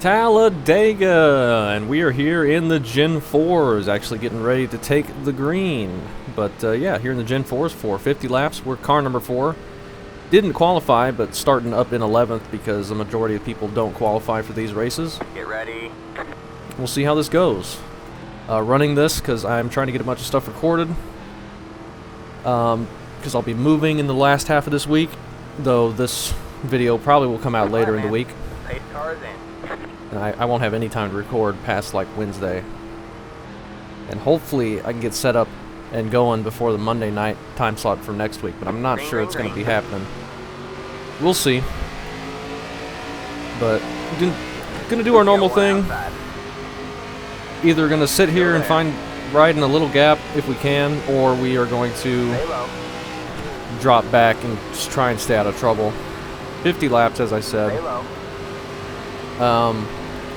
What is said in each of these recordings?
Talladega, and we are here in the Gen 4s, actually getting ready to take the green. But yeah, here in the Gen 4s for 50 laps. We're car number 4. Didn't qualify, but starting up in 11th because the majority of people don't qualify for these races. Get ready. We'll see how this goes. Running this because I'm trying to get a bunch of stuff recorded. Because I'll be moving in the last half of this week, though this video probably will come out later in the week. Pace cars in. And I won't have any time to record past like Wednesday. And hopefully I can get set up and going before the Monday night time slot for next week, but I'm not sure it's going to be happening. We'll see. But gonna do our normal thing. Either gonna sit here and find ride in a little gap if we can, or we are going to drop back and just try and stay out of trouble. 50 laps, as I said.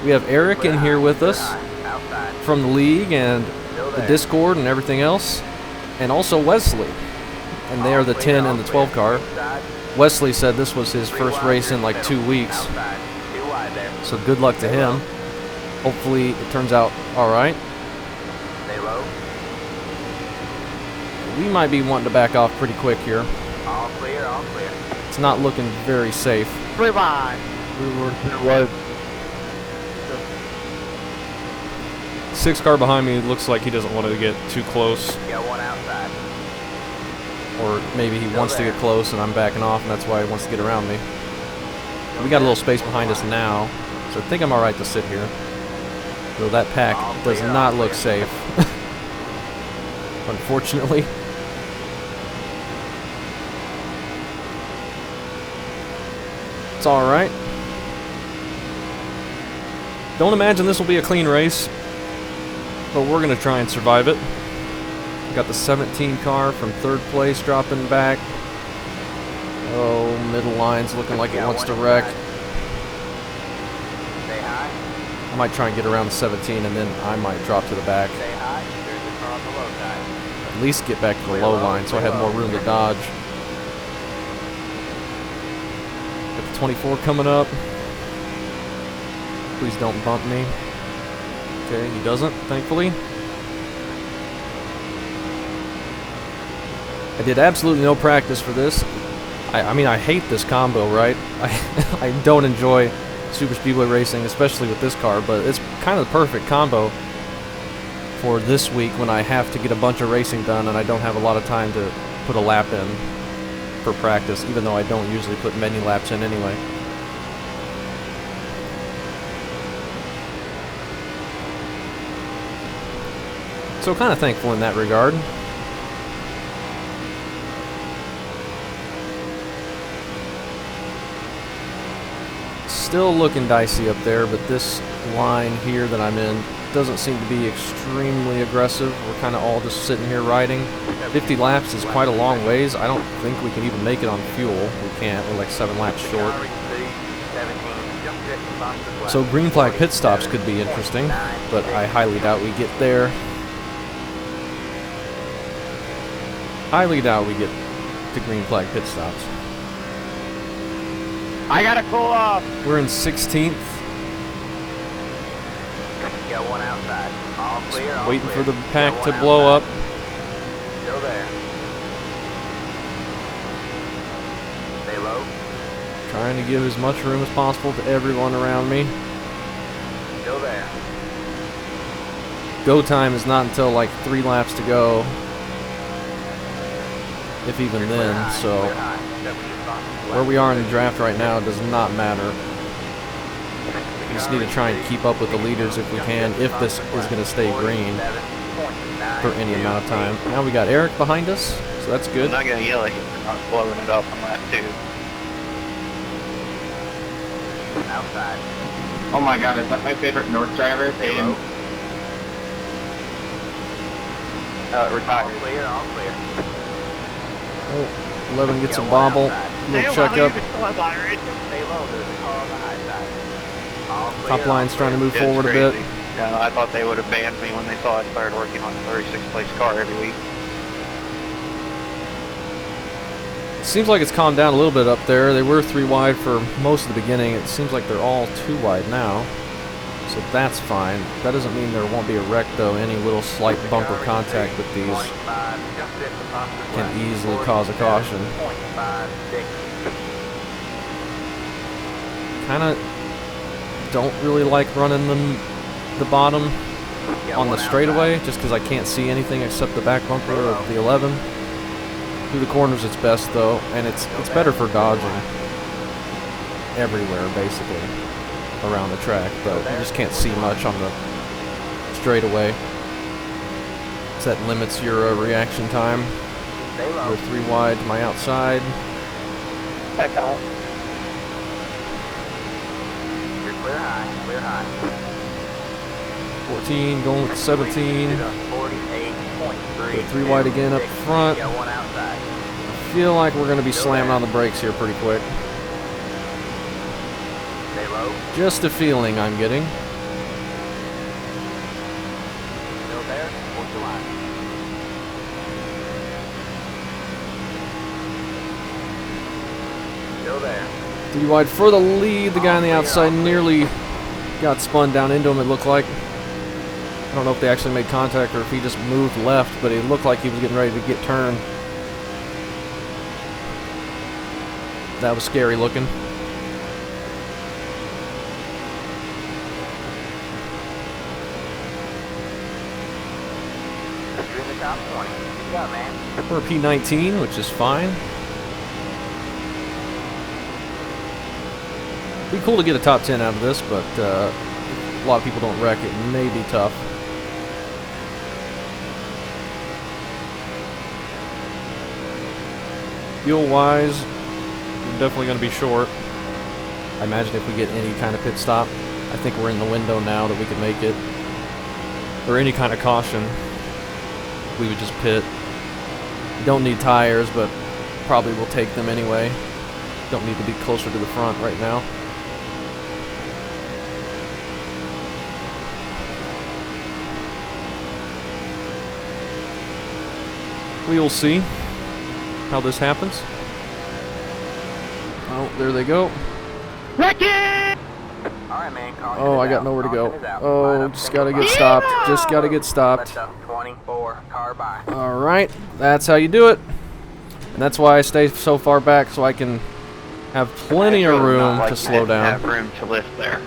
We have Eric in here with us from the league and the Discord and everything else, and also Wesley, and they are the 10 and the 12 car. Wesley said this was his first race in like 2 weeks, so good luck to him. Hopefully it turns out alright. We might be wanting to back off pretty quick here. All clear, all clear. It's not looking very safe. Rewind. Six car behind me looks like he doesn't want to get too close. Got one outside. Or maybe he wants to get close and I'm backing off and that's why he wants to get around me. We got a little space behind us now, so I think I'm alright to sit here. Though that pack does not look safe. Unfortunately. It's alright. Don't imagine this will be a clean race, but we're going to try and survive it. We got the 17 car from 3rd place dropping back. Oh, middle line's looking like it wants to wreck. I might try and get around the 17 and then I might drop to the back. At least get back to the low line so I have more room to dodge. Got the 24 coming up. Please don't bump me. Okay, he doesn't, thankfully. I did absolutely no practice for this. I mean, I hate this combo, right? I don't enjoy Super Speedway racing, especially with this car, but it's kind of the perfect combo for this week when I have to get a bunch of racing done and I don't have a lot of time to put a lap in for practice, even though I don't usually put many laps in anyway. So kind of thankful in that regard. Still looking dicey up there, but this line here that I'm in doesn't seem to be extremely aggressive. We're kind of all just sitting here riding. 50 laps is quite a long ways. I don't think we can even make it on fuel. We can't. We're like 7 laps short. So green flag pit stops could be interesting, but I highly doubt we get there. Highly doubt we get to green flag pit stops. I gotta cool off. We're in 16th. Got one outside. All clear, all Waiting clear. for the pack to blow up. Still there. Stay low. Trying to give as much room as possible to everyone around me. Still there. Go time is not until like 3 laps to go, if even then, so where we are in the draft right now does not matter. We just need to try and keep up with the leaders if we can, if this is going to stay green for any amount of time. Now we got Eric behind us, so that's good. I'm not going to yell at you for not blowing it up on lap 2. Outside. Oh my god, is that my favorite North driver? Hayden? All Retired. clear, all clear. Oh, 11 gets a bobble, little checkup. Stay low, there's a car on the high side. All clear, Top line's trying to move It's forward a bit. crazy. I thought they would have banned me when they saw I started working on the 36th place car every week. Seems like it's calmed down a little bit up there. They were 3 wide for most of the beginning. It seems like they're all 2 wide now. So that's fine. That doesn't mean there won't be a wreck though. Any little slight bumper contact with these can easily cause a caution. Kinda don't really like running the bottom on the straightaway just because I can't see anything except the back bumper of the 11. Through the corners it's best though, and it's better for dodging everywhere basically around the track, but you just can't see much on the straightaway. So that limits your reaction time. We're 3 wide to my outside. Back out. You're clear high, clear high. 14 going with 17. 48.3. Go 3 wide again up front. Got one outside. I feel like we're going to be slamming on the brakes here pretty quick. Stay low. Just a feeling I'm getting. Still there. Hold the line. Still there. 3 wide for the lead. The guy on the outside nearly got spun down into him, it looked like. I don't know if they actually made contact or if he just moved left, but it looked like he was getting ready to get turned. That was scary looking. You're in the top 20. Good job, man. We're P19, which is fine. Be cool to get a top 10 out of this, but a lot of people don't wreck. It may be tough. Fuel-wise, we're definitely going to be short. I imagine if we get any kind of pit stop, I think we're in the window now that we could make it. Or any kind of caution, we would just pit. Don't need tires, but probably will take them anyway. Don't need to be closer to the front right now. We will see how this happens. Oh, there they go. Alright, man. Oh, I got nowhere to go. Oh, just gotta get stopped. Just gotta get stopped. 24 car by. Alright, that's how you do it. And that's why I stay so far back, so I can have plenty of room to slow down. Have room to lift there.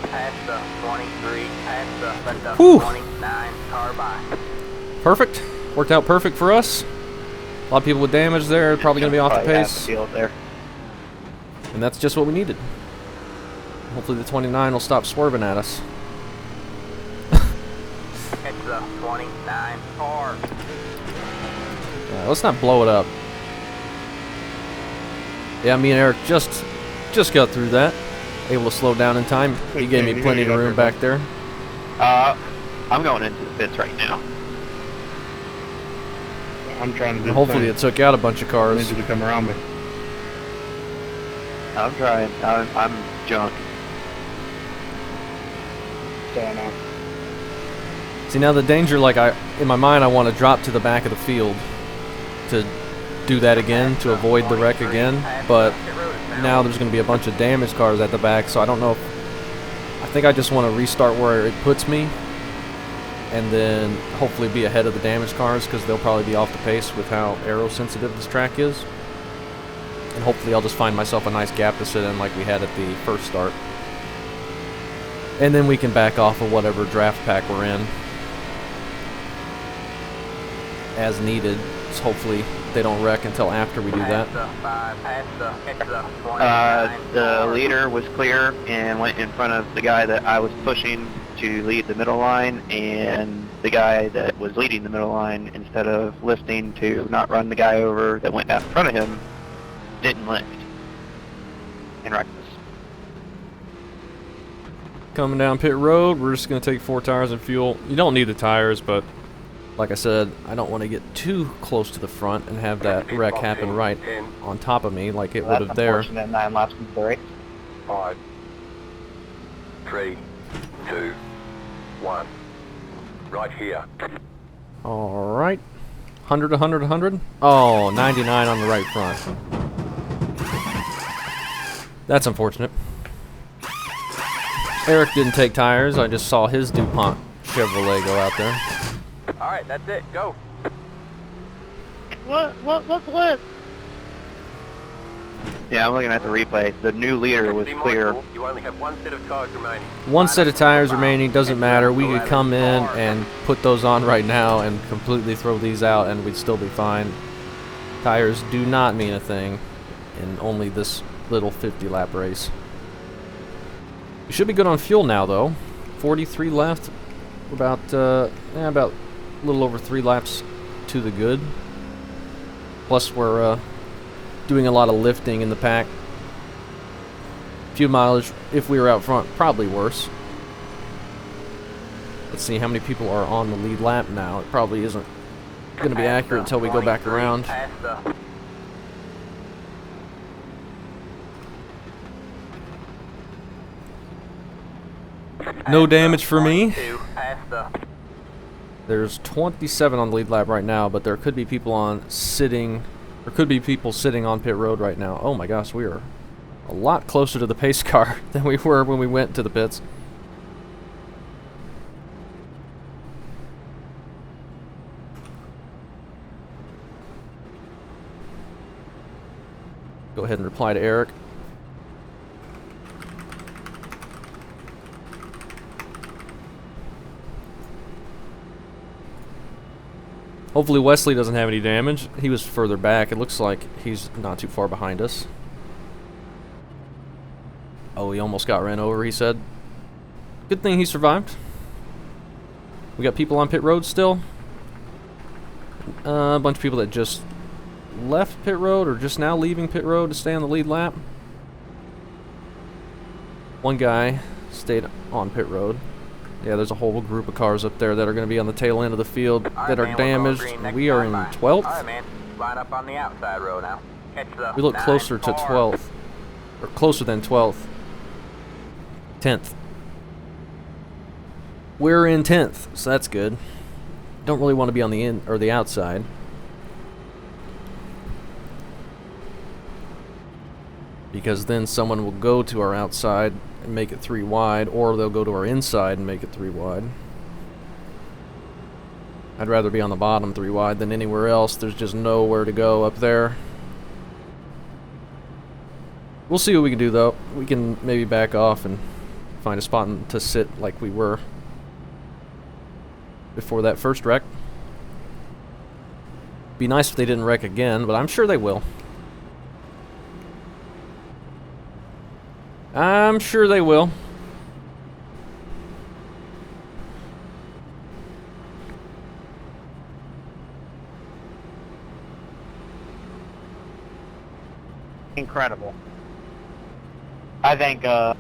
Past the 23, past the Whew. 29 car by. Perfect. Worked out perfect for us. A lot of people with damage there, probably going to be off the pace. Field there. And that's just what we needed. Hopefully the 29 will stop swerving at us. It's the 29 car. Let's not blow it up. Yeah, me and Eric just got through that. Able to slow down in time. He gave me plenty of room back there. I'm going into the pits right now. I'm trying to do Hopefully it took out a bunch of I cars. need you to come around me. I'm trying. I'm junk. Staying out. See, now the danger, like in my mind, I want to drop to the back of the field to do that again, to avoid the wreck again. But now there's going to be a bunch of damaged cars at the back, so I don't know if... I think I just want to restart where it puts me, and then hopefully be ahead of the damaged cars, because they'll probably be off the pace with how aero sensitive this track is. And hopefully I'll just find myself a nice gap to sit in like we had at the first start. And then we can back off of whatever draft pack we're in as needed. So hopefully they don't wreck until after we do that. The leader was clear and went in front of the guy that I was pushing to lead the middle line, and the guy that was leading the middle line, instead of lifting to not run the guy over that went out in front of him, didn't lift and wrecked us. Coming down pit road, we're just going to take 4 tires and fuel. You don't need the tires, but like I said, I don't want to get too close to the front and have that wreck happen right on top of me like it would have there. Unfortunate 9 laps into the race. 5, 3, 2, 1. Right here. Alright. 100, 100, 100. Oh, 99 on the right front. Eric didn't take tires. I just saw his DuPont Chevrolet go out there. All right, that's it. Go. What? Yeah, I'm looking at the replay. The new leader was clear. You only have one set of tires remaining. One set of tires remaining, doesn't matter. We could come in and put those on right now and completely throw these out and we'd still be fine. Tires do not mean a thing in only this little 50-lap race. We should be good on fuel now, though. 43 left. About a little over 3 laps to the good. Plus, we're doing a lot of lifting in the pack. Fuel mileage, if we were out front, probably worse. Let's see how many people are on the lead lap now. It probably isn't going to be accurate until we go back around. No damage for me. There's 27 on the lead lap right now, but there could be people sitting on pit road right now. Oh my gosh, we are a lot closer to the pace car than we were when we went to the pits. Go ahead and reply to Eric. Hopefully Wesley doesn't have any damage. He was further back. It looks like he's not too far behind us. Oh, he almost got ran over, he said. Good thing he survived. We got people on pit road still. A bunch of people that just left pit road or just now leaving pit road to stay on the lead lap. One guy stayed on pit road. Yeah, there's a whole group of cars up there that are going to be on the tail end of the field that are damaged. We are in 12th. All right, man. Line up on the outside row now. Catch the We look closer to 12th. Or closer than 12th. 10th. We're in 10th, so that's good. Don't really want to be on the in or the outside. Because then someone will go to our outside and make it 3 wide, or they'll go to our inside and make it 3 wide. I'd rather be on the bottom 3 wide than anywhere else. There's just nowhere to go up there. We'll see what we can do, though. We can maybe back off and find a spot to sit like we were before that first wreck. Be nice if they didn't wreck again, but I'm sure they will. I'm sure they will. Incredible. I think, They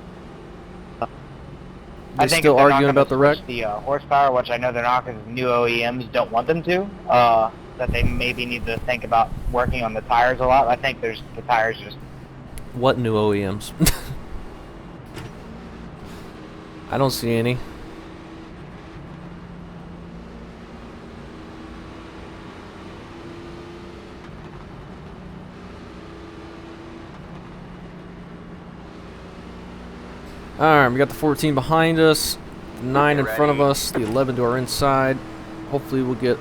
still arguing about the wreck? The horsepower, which I know they're not because new OEMs don't want them to, that they maybe need to think about working on the tires a lot. I think the tires just... What new OEMs? I don't see any. Alright, we got the 14 behind us, the 9 in front of us, the 11 to our inside. Hopefully we'll get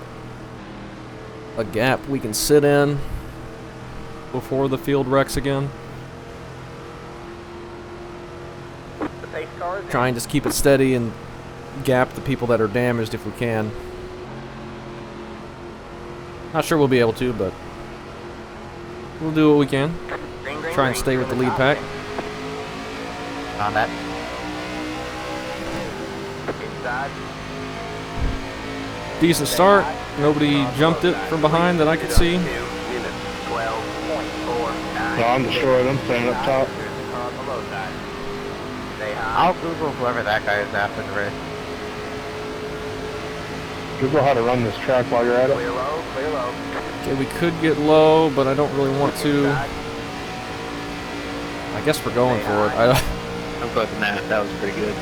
a gap we can sit in before the field wrecks again. Try and just keep it steady and gap the people that are damaged if we can. Not sure we'll be able to, but we'll do what we can. Try and stay with the lead pack. On that. Decent start. Nobody jumped it from behind that I could see. So I'm destroyed. I'm staying up top. I'll Google whoever that guy is after the race. Google how to run this track while you're at it. Clear low, clear low. Okay, we could get low, but I don't really want to. I guess we're going for it. I'm clicking that. That was pretty good.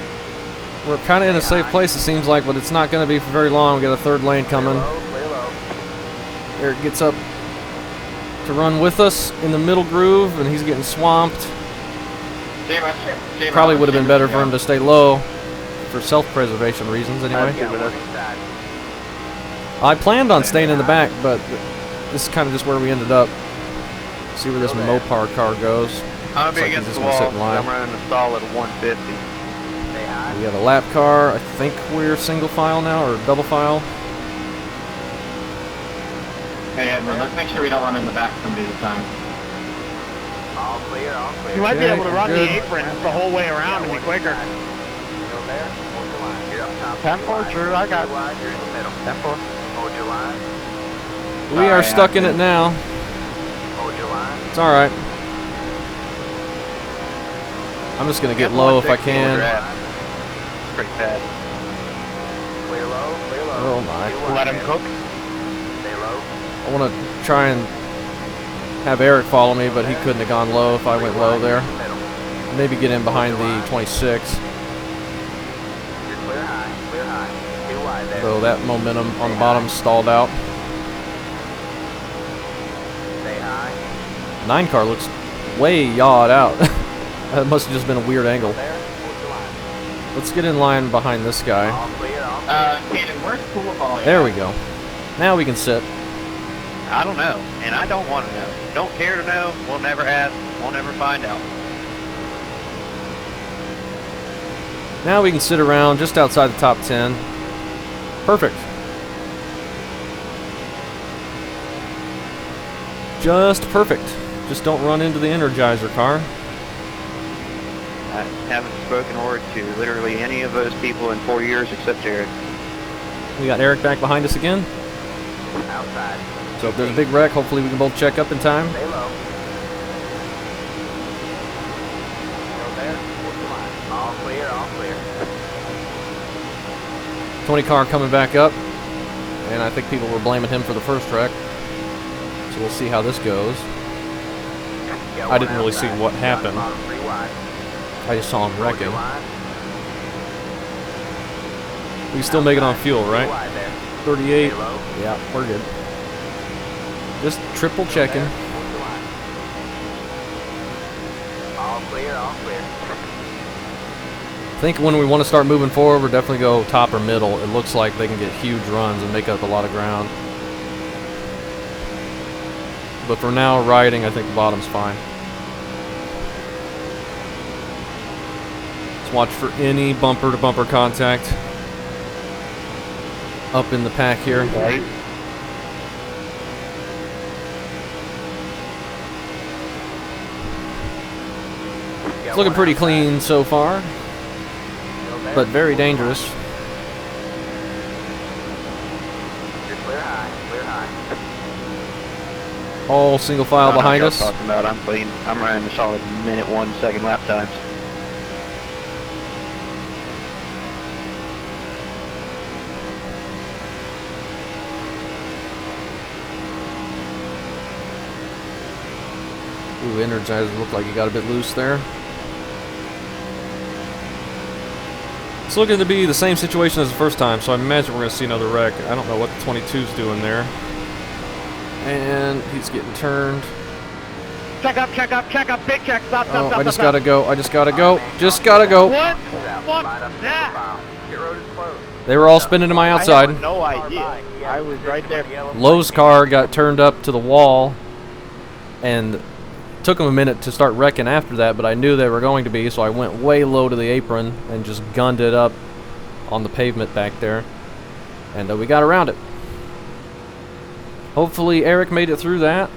We're kind of in a safe place, it seems like, but it's not going to be for very long. We got a third lane coming. Clear low. Eric gets up to run with us in the middle groove, and he's getting swamped. Probably would have been better for him to stay low for self-preservation reasons anyway. I planned on staying in the back, but this is kind of just where we ended up. See where this Mopar car goes. I'm Looks like he's against just the gonna sit wall. in line. I'm running a solid 150. We got a lap car. I think we're single file now, or double file. Hey, Edward, let's make sure we don't run in the back somebody this time. All clear, all clear. You might be Okay, able to run good. the apron the whole way around and be quicker. Go there, hold your line. Get up top. 10-4, true, I got You're wide, you're in the middle. 10-4. Hold your line. We are stuck in it now. Hold your line. It's alright. I'm just gonna get low if I can. Pretty fast. Clear low, clear low. Oh my. Stay wide, Let him man. cook. Stay low. I want to try and have Eric follow me, but he couldn't have gone low if I went low there. Middle. Maybe get in behind the 26. You're clear high, clear high. Too wide there. So that momentum on the bottom stalled out. Stay high. 9 car looks way yawed out. That must have just been a weird angle. There, hold your line. Let's get in line behind this guy. All clear, all clear. Kaden, where's pool ball? There we go. Now we can sit. I don't know, and I don't want to know. Don't care to know. We'll never ask. We'll never find out. Now we can sit around just outside the top 10. Perfect. Just perfect. Just don't run into the Energizer car. I haven't spoken a word to literally any of those people in 4 years except Eric. We got Eric back behind us again. Outside. So if there's a big wreck, hopefully we can both check up in time. Stay low. Go there, hold your line. All clear, all clear. 20 car coming back up. And I think people were blaming him for the first wreck. So we'll see how this goes. Got I one didn't really see outside. what Got happened. bottom 3 wide. I just saw him Hold your wrecking. line. We can still make it on fuel, Too right? wide there. 38. Stay low. Yeah, we're good. Just triple checking. Hold your line. All clear, all clear. I think when we want to start moving forward, we'll definitely go top or middle. It looks like they can get huge runs and make up a lot of ground. But for now, riding, I think the bottom's fine. Let's watch for any bumper-to-bumper contact up in the pack here. Right. It's looking pretty clean so far, but very dangerous. You're clear high, clear high. All single file I don't know behind what us. y'all talking about. I'm clean. I'm running a solid minute 1 second lap times. Ooh, Energizer looked like he got a bit loose there. It's looking to be the same situation as the first time, so I imagine we're going to see another wreck. I don't know what the 22's doing there. And he's getting turned. Check up, check up, check up, big check, stop, stop, Oh, stop, I just stop, gotta go. I just gotta go. Just gotta go. What? Fuck Line up to the that? file. Your road is closed. They were all spinning to my I outside. had no idea. I was right there. Lowe's car got turned up to the wall, and took them a minute to start wrecking after that, but I knew they were going to be, so I went way low to the apron and just gunned it up on the pavement back there, and we got around it. Hopefully Eric made it through that.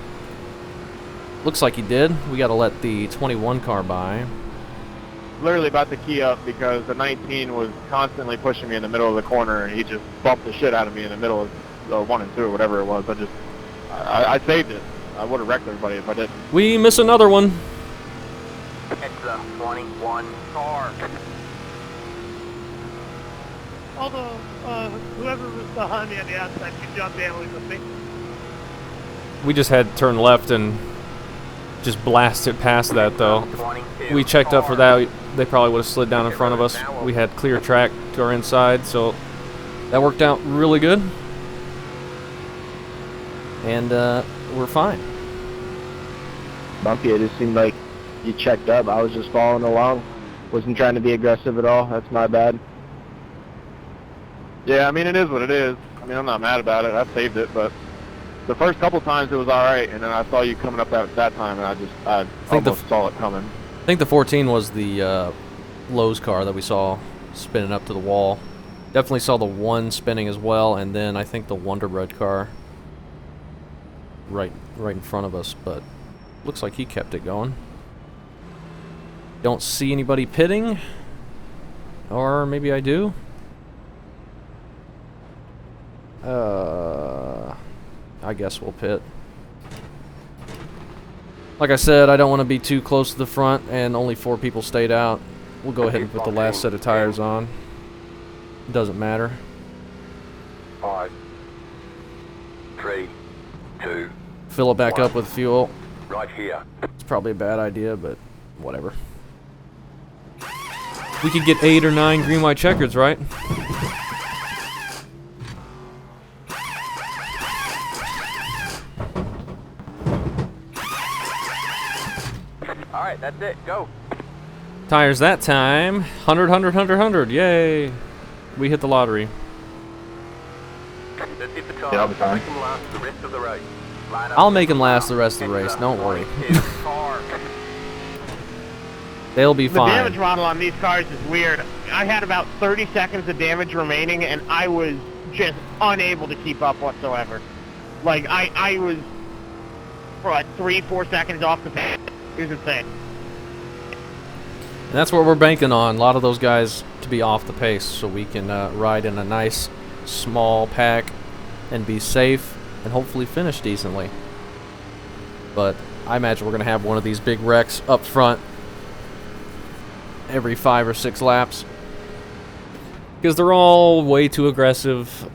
Looks like he did. We got to let the 21 car by. Literally about to key up because the 19 was constantly pushing me in the middle of the corner, and he just bumped the shit out of me in the middle of the 1 and 2 or whatever it was. I saved it. I would have wrecked everybody if I didn't. We miss another one. It's the 21 car. Although, whoever was behind me on the outside, good job handling with me. We just had to turn left and just blasted past that, though. 22 We checked up for car. that. They probably would have slid down in front of us. We had clear track to our inside, so that worked out really good. And we're fine. Bumpy, it just seemed like you checked up. I was just following along. Wasn't trying to be aggressive at all. That's my bad. Yeah, I mean, it is what it is. I mean, I'm not mad about it. I saved it, but the first couple times it was all right, and then I saw you coming up that time, and I almost saw it coming. I think the 14 was the Lowe's car that we saw spinning up to the wall. Definitely saw the one spinning as well, and then I think the Wonder Bread car right in front of us, but looks like he kept it going. Don't see anybody pitting, or maybe I do. I guess we'll pit. Like I said, I don't want to be too close to the front, and only 4 people stayed out. We'll go ahead and put the last set of tires on. Doesn't matter. 5, 3, 2. Fill it back up with fuel. Right here. It's probably a bad idea, but whatever. We could get 8 or 9 green, white checkers, right? Alright, that's it. Go. Tires that time. 100, 100, 100, 100. Yay. We hit the lottery. Let's hit the car. Yeah, I'll be fine. Make them last the rest of the race. Line up I'll make them last the rest of the race. Don't worry. They'll be The fine. damage model on these cars is weird. I had about 30 seconds of damage remaining, and I was just unable to keep up whatsoever. Like, I was, what, 3-4 seconds off the pace. It was insane. And that's what we're banking on. A lot of those guys to be off the pace so we can ride in a nice small pack and be safe and hopefully finish decently. But I imagine we're going to have one of these big wrecks up front every 5 or 6 laps. Because they're all way too aggressive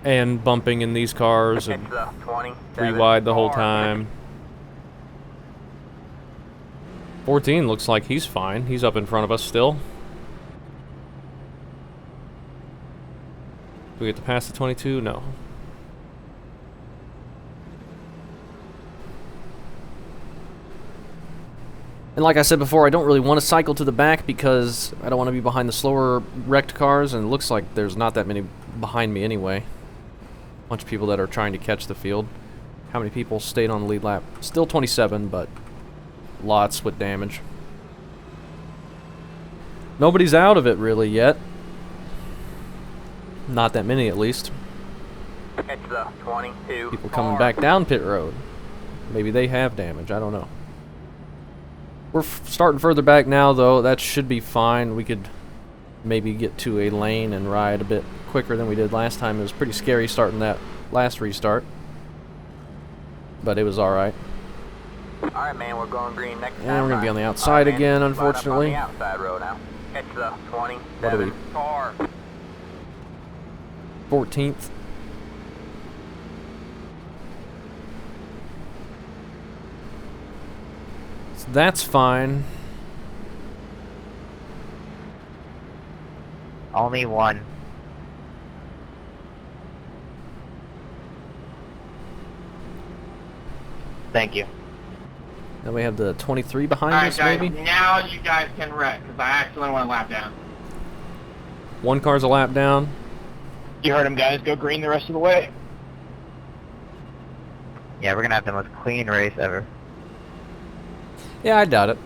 and bumping in these cars and 3 wide the whole time. 14 looks like he's fine. He's up in front of us still. Do we get to pass the 22? No. And like I said before, I don't really want to cycle to the back because I don't want to be behind the slower wrecked cars, and it looks like there's not that many behind me anyway. Bunch of people that are trying to catch the field. How many people stayed on the lead lap? Still 27, but lots with damage. Nobody's out of it really yet. Not that many at least. It's the 22. People coming back down pit road. Maybe they have damage, I don't know. We're starting further back now though. That should be fine. We could maybe get to a lane and ride a bit quicker than we did last time. It was pretty scary starting that last restart, but it was alright. Alright, man, we're going green next time. And we're going to be on the outside again, Line up on unfortunately. the outside row now. It's the 27 What are we? car. 14th. So that's fine. Only one. Thank you. Then we have the 23 behind Alright us, guys, maybe? now you guys can wreck, because I actually want to lap down. One car's a lap down. You heard him, guys. Go green the rest of the way. Yeah, we're gonna have the most clean race ever. Yeah, I doubt it.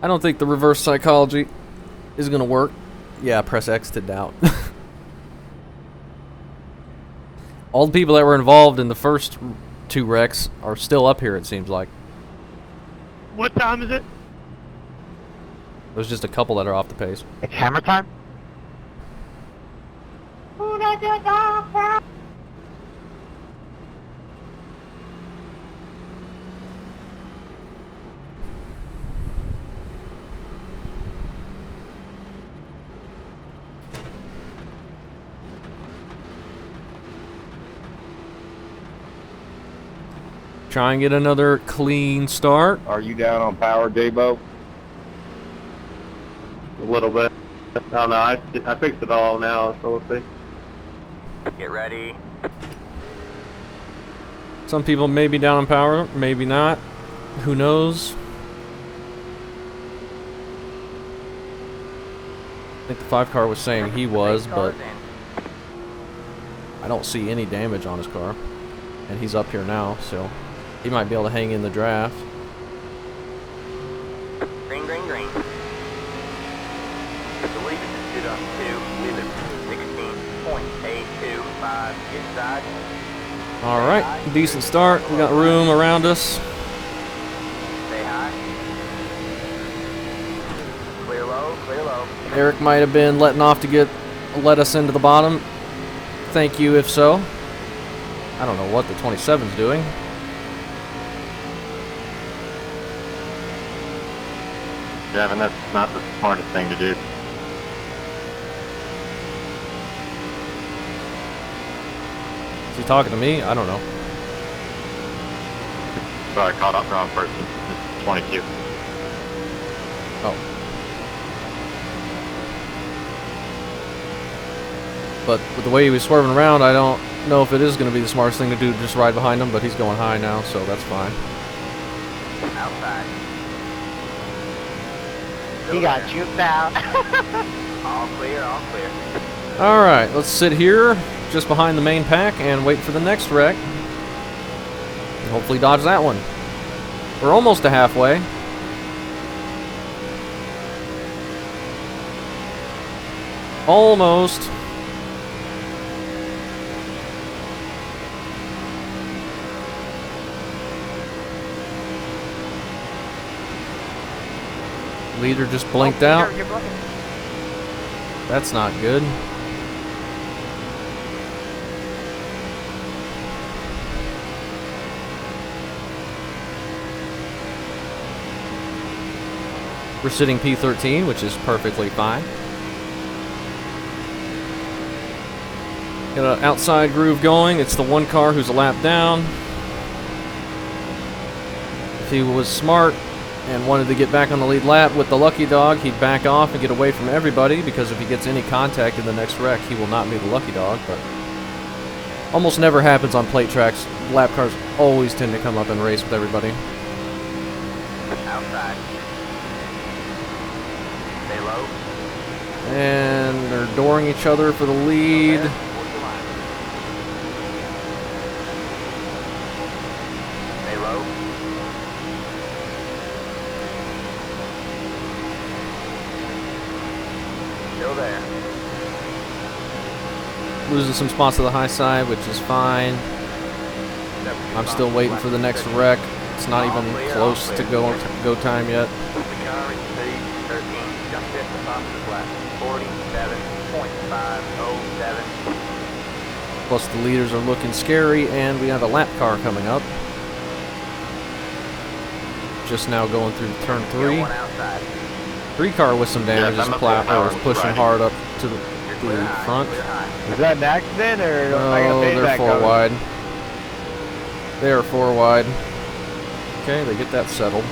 I don't think the reverse psychology is going to work. Yeah, press X to doubt. All the people that were involved in the first 2 wrecks are still up here, it seems like. What time is it? There's just a couple that are off the pace. It's hammer time? Try and get another clean start. Are you down on power, Dabo? A little bit. I don't know. I fixed it all now, so we'll see. Get ready. Some people may be down on power, maybe not. Who knows? I think the 5 car was saying he was, but I don't see any damage on his car. And he's up here now, so he might be able to hang in the draft. Green, green, green. The lead is 2 up 2, leader 16.825 inside. Alright, decent start. We got room around us. Stay high. Clear low, clear low. Eric might have been letting off to let us into the bottom. Thank you if so. I don't know what the 27's doing. Gavin, that's not the smartest thing to do. Is he talking to me? I don't know. Sorry, caught up wrong person. It's 22. Oh. But with the way he was swerving around, I don't know if it is going to be the smartest thing to do to just ride behind him, but he's going high now, so that's fine. Outside. He got juked out. All clear, all clear. Alright, let's sit here just behind the main pack and wait for the next wreck. And hopefully dodge that one. We're almost to halfway. Almost. Leader just blinked out. You're blinking. That's not good. We're sitting P13, which is perfectly fine. Got an outside groove going. It's the one car who's a lap down. If he was smart and wanted to get back on the lead lap with the lucky dog, he'd back off and get away from everybody, because if he gets any contact in the next wreck, he will not be the lucky dog. But almost never happens on plate tracks. Lap cars always tend to come up and race with everybody. Outside. Stay low. And they're dooring each other for the lead. Towards the line. Stay low. Still there. Losing some spots to the high side, which is fine. I'm still waiting for the next wreck. It's not even close to go time yet. The car is speed 13, just hit the top of the left. 47.507. Plus the leaders are looking scary, and we have a lap car coming up. Just now going through turn 3. One outside. 3 car with some damage is pushing hard up to the front. Clear high. Is that an accident or Oh, I got a they're payback 4 coming? wide. They are 4 wide. Okay, they get that settled.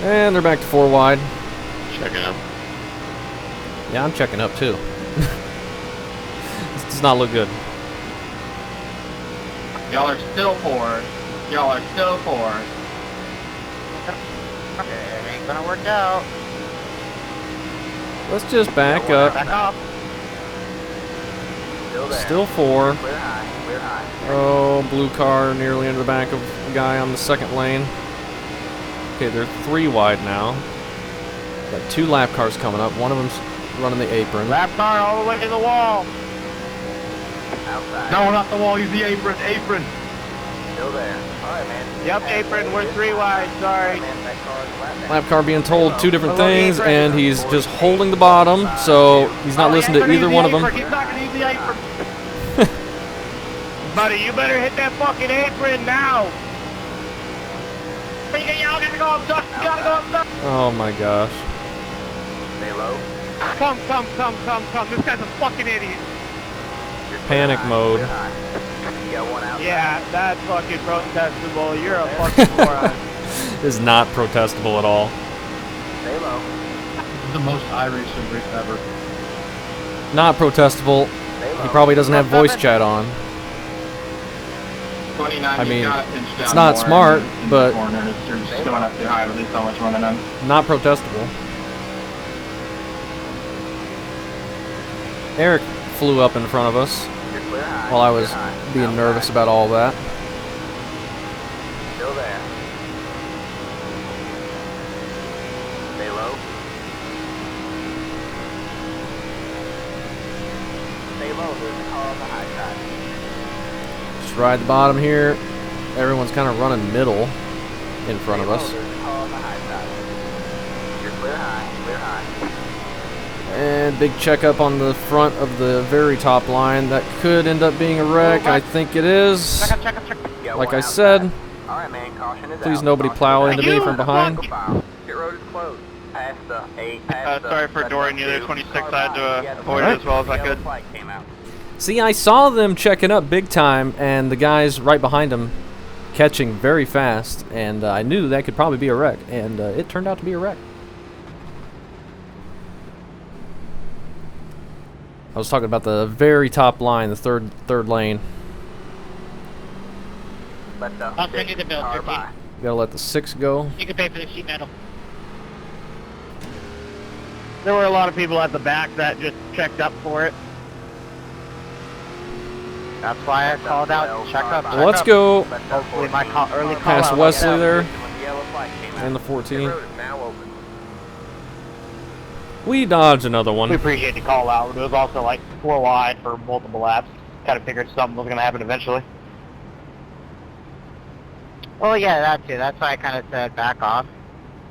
And they're back to 4 wide. Checking up. Yeah, I'm checking up too. This does not look good. Y'all are still 4. Y'all are still 4. It ain't gonna work out. Let's just back up. Back off. Still there. Still 4. Clear high. Clear high. Oh, blue car nearly into the back of the guy on the second lane. Okay, they're 3 wide now. Got 2 lap cars coming up. One of them's running the apron. Lap car all the way to the wall. Outside. No, not the wall. Use the apron. Apron. Still there. Alright, man. Yep, apron. We're 3 wide. Sorry. Man, that car is lap down. Lap car being told 2 different Hello, things, apron. and he's just holding the bottom, so he's not listening to either one of them. He's not going to use the apron. Buddy, you better hit that fucking apron now. Y'all gotta go up top. You gotta go up top. Oh my gosh. Stay low. Come. This guy's a fucking idiot. You're panic mode. You got one out. Yeah, that's fucking protestable. You're a fucking moron. Is not protestable at all. Stay low. The most iRacing race ever. Not protestable. Stay low. He probably doesn't have voice chat on. 29, I mean, you gotta pinch down it's not more smart, in but- the corners. You're just going up too high with so much running on. Not protestable. Eric flew up in front of us You're clear high. while I was Clear high. being Outside. nervous about all that. Still there. Stay low. Stay low. There's a car on the high side. Just ride the bottom here. Everyone's kind of running middle in front of us. Stay low. There's a car on the high side. You're clear high. Clear high. And big checkup on the front of the very top line. That could end up being a wreck. I think it is. You got Like one I outside. said, All right, man. Caution is please out. nobody Caution plow is into out. me from behind. Pit road is closed. Past the 8. Past the Sorry for dooring you there, 26. I had to avoid it as well as I could. Flag came out. See, I saw them checking up big time, and the guys right behind them catching very fast, and I knew that could probably be a wreck, and it turned out to be a wreck. I was talking about the very top line, the third lane. Let the I'll send you the bill, car 13. by. You gotta let the 6 go. You can pay for the sheet metal. There were a lot of people at the back that just checked up for it. That's why I called out. Check up. Well, let's go Let the Hopefully my 14 early car call past out. Wesley there when the yellow flag came out. and the Pit 14. road is now open. We dodged another We one. appreciate the call out. It was also like 4 wide for multiple laps. Kind of figured something was going to happen eventually. Well, yeah, that too. That's why I kind of said back off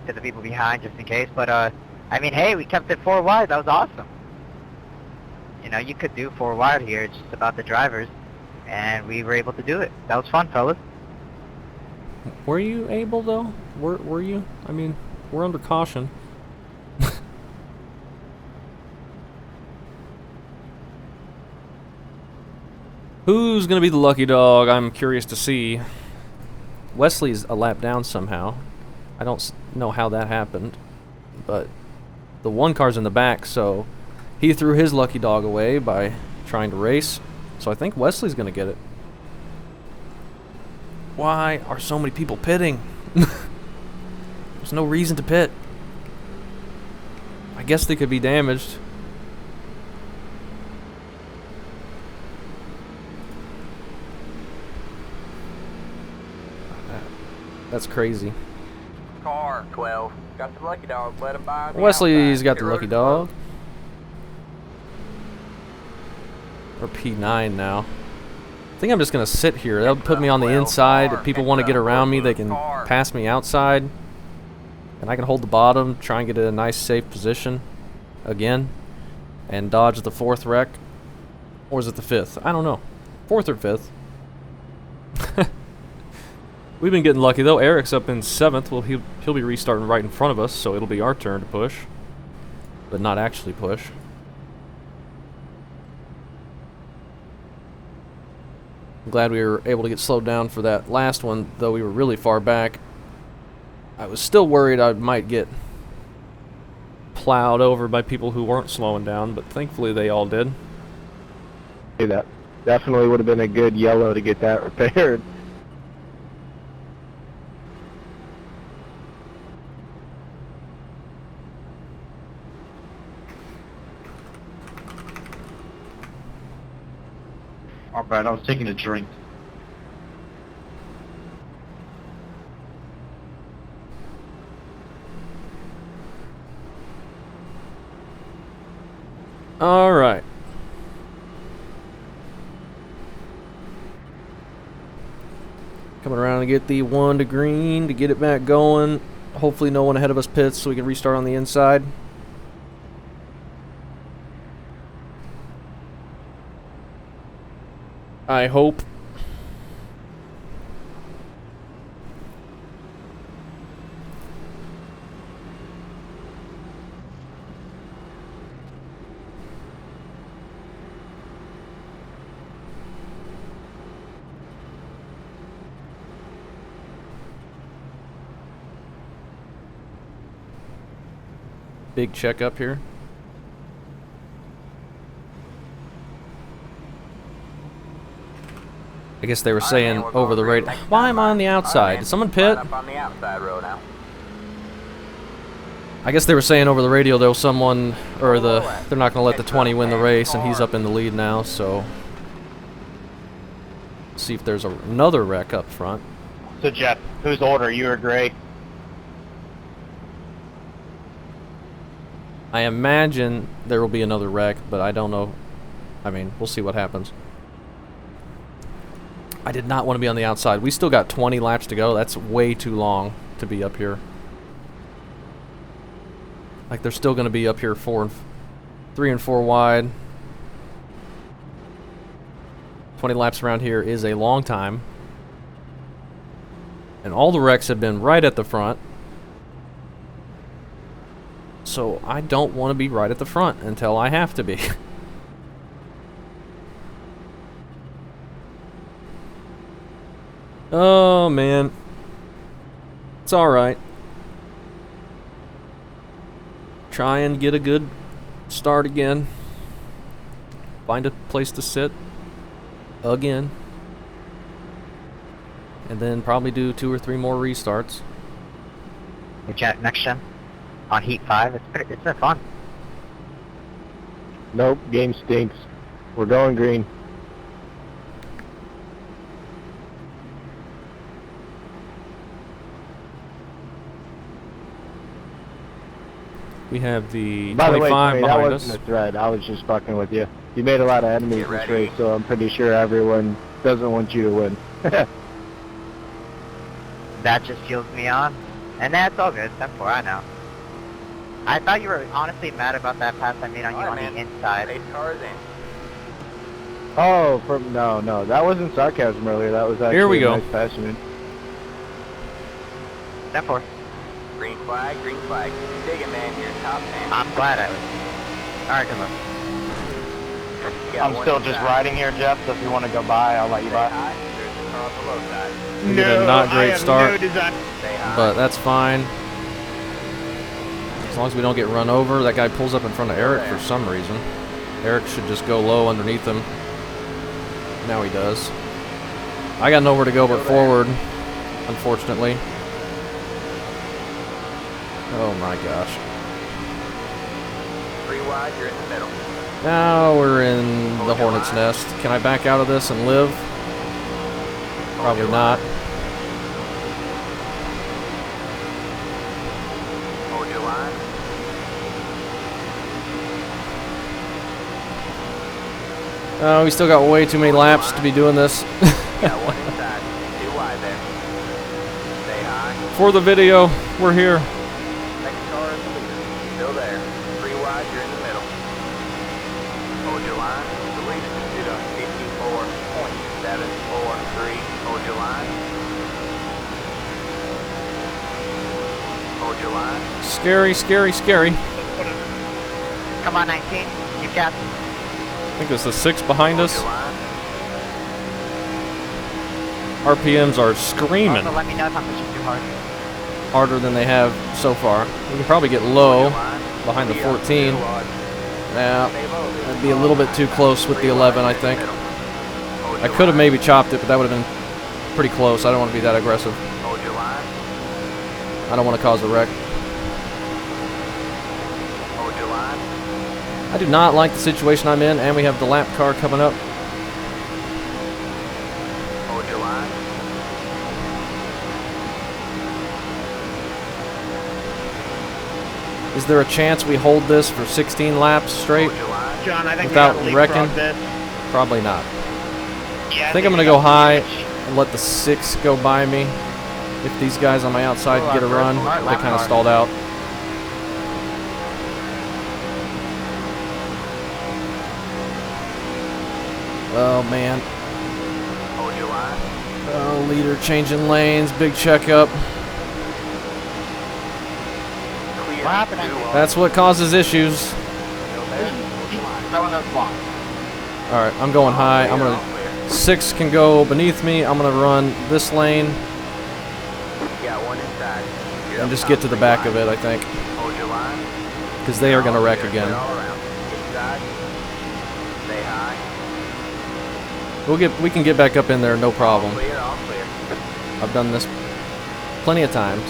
to the people behind just in case. But, I mean, hey, we kept it 4 wide. That was awesome. You know, you could do 4 wide here. It's just about the drivers. And we were able to do it. That was fun, fellas. Were you able, though? Were you? I mean, we're under caution. Who's gonna be the lucky dog? I'm curious to see. Wesley's a lap down somehow. I don't know how that happened, but the one car's in the back, so he threw his lucky dog away by trying to race. So I think Wesley's gonna get it. Why are so many people pitting? There's no reason to pit. I guess they could be damaged. That's crazy. Car 12. Got the lucky dog. Let him by. on the Wesley's outside. got Pit the road lucky is dog. closed. Or P9 now. I think I'm just going to sit here. That'll put me on the inside. If people want to get around me, they can pass me outside. And I can hold the bottom, try and get a nice safe position again. And dodge the 4th wreck. Or is it the 5th? I don't know. 4th or 5th. We've been getting lucky though. Eric's up in 7th. Well, he'll be restarting right in front of us, so it'll be our turn to push. But not actually push. I'm glad we were able to get slowed down for that last one, though we were really far back. I was still worried I might get plowed over by people who weren't slowing down, but thankfully they all did. Hey, that definitely would have been a good yellow to get that repaired. Alright, I was taking a drink. All right. Coming around to get the 1 to green to get it back going. Hopefully no one ahead of us pits so we can restart on the inside. I hope. big checkup here. I guess they were saying over the radio. Why am I on the outside? Did someone pit? Up on the outside row now. I guess they were saying over the radio though someone, or they're not going to let the 20 win the race, and he's up in the lead now, so see if there's another wreck up front. So Jeff, whose order? You or Gray? I imagine there will be another wreck, but I don't know. I mean, we'll see what happens. I did not want to be on the outside. We still got 20 laps to go. That's way too long to be up here. Like, they're still going to be up here 3 and 4 wide. 20 laps around here is a long time. And all the wrecks have been right at the front. So I don't want to be right at the front until I have to be. Oh, man. It's alright. Try and get a good start again. Find a place to sit again. And then probably do 2 or 3 more restarts. Hey, Jeff, next gen on Heat 5. It's been fun. Nope, game stinks. We're going green. We have the By the way, 25 Tony, that behind wasn't us. a threat. I was just fucking with you. You made a lot of enemies Get this ready. race, so I'm pretty sure everyone doesn't want you to win. That just fuels me on. And that's all good. 10-4, I know. I thought you were honestly mad about that pass I made on you on the inside. 8 cars in. Oh, no, that wasn't sarcasm earlier. That was actually Here we a go. nice pass you made. 10-4. Green flag, green flag. Digging, man, you're top 10. I'm glad I was. Alright, good luck. You got I'm one still inside. just riding here, Jeff, so if you want to go by, I'll let you Stay by. high. There's a car on the low side. We get a not great start. No desire. Stay high. But that's fine. As long as we don't get run over. That guy pulls up in front of Eric for some reason. Eric should just go low underneath him. Now he does. I got nowhere to go but forward, unfortunately. Oh my gosh. 3 wide, you're in the middle. Now we're in the Hornet's Nest. Can I back out of this and live? Probably not. Hold your line. Oh, we still got way too many laps to be doing this. Got one inside. 2 wide there. Stay high. For the video, we're here. Next car is the leader. Still there. 3 wide, you're in the middle. Hold your line. The leader is at 54.743. Hold your line. Hold your line. Scary, scary, scary. Come on, 19. Keep gas. I think it's the 6 behind Hold us. your line. RPMs are screaming Also, let me know if I'm pushing too hard. harder than they have so far. We can probably get low behind the 14. Yeah, that'd be a little bit too close with the 11, I think. I could have maybe chopped it, but that would have been pretty close. I don't want to be that aggressive. Hold your line. I don't want to cause a wreck. Hold your line. I do not like the situation I'm in, and we have the lap car coming up. Hold your line. Is there a chance we hold this for 16 laps straight? Hold your line. John, I think Without we got wrecking? this. Probably not. Yeah, I think I'm going to go high and let the 6 go by me. If these guys on my outside get a run, they kind of stalled out. Oh, man. Hold your line. Oh, leader changing lanes, big checkup. Clear. What happened? 2 wide. That's what causes issues. Still there. Hold your line. Throwing those blocks. All right, I'm going high. I'm Clear, going all clear. to... 6 can go beneath me. I'm going to run this lane You got one inside. You're and up just top, get to the 3 back wide. of it, I think. Hold your line. because they are going to wreck Clear again. all around. Inside. Stay high. We can get back up in there, no problem. Clear, all clear. I've done this plenty of times.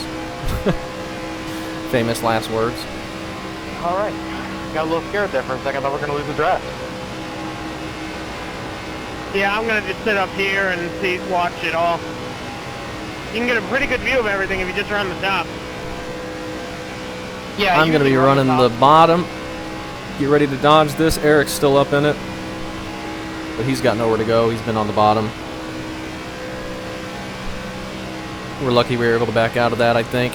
Famous last words. All right. Got a little scared there for a second. Thought we were going to lose the draft. Yeah, I'm gonna just sit up here and watch it all. You can get a pretty good view of everything if you just run the top. Yeah, I'm going to be running the bottom. Get ready to dodge this. Eric's still up in it, but he's got nowhere to go. He's been on the bottom. We're lucky we were able to back out of that, I think.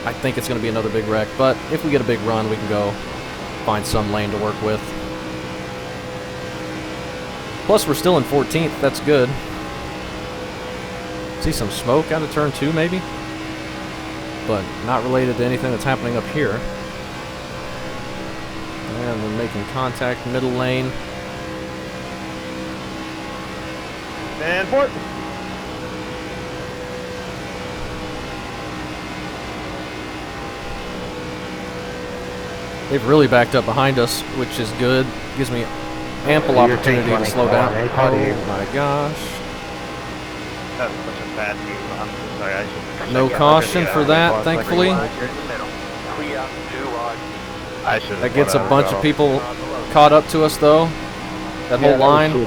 I think it's going to be another big wreck, but if we get a big run, we can go find some lane to work with. Plus, we're still in 14th. That's good. See some smoke out of turn 2, maybe? But not related to anything that's happening up here. And we're making contact, middle lane. And port. They've really backed up behind us, which is good. Gives me ample opportunity to slow down. Oh my gosh. That was such a bad move. I'm so sorry. I should. No caution for that, thankfully. You're in the middle. Clear. 2 wide. I should. That gets a bunch of people caught up to us, though. That whole line.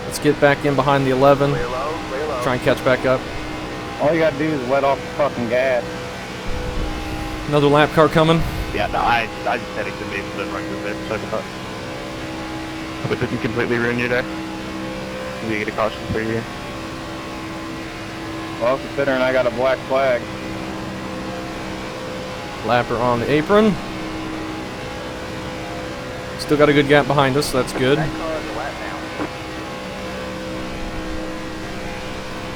Let's get back in behind the 11. Clear low. Clear low. Try and catch back up. All you got to do is let off the fucking gas. Another lap car coming. Yeah, no, I just had it to be the right move there. So I thought. But didn't completely ruin your day. Did you get a caution for you? Well, considering I got a black flag. Lapper on the apron. Still got a good gap behind us, so that's good. That car is a lap down.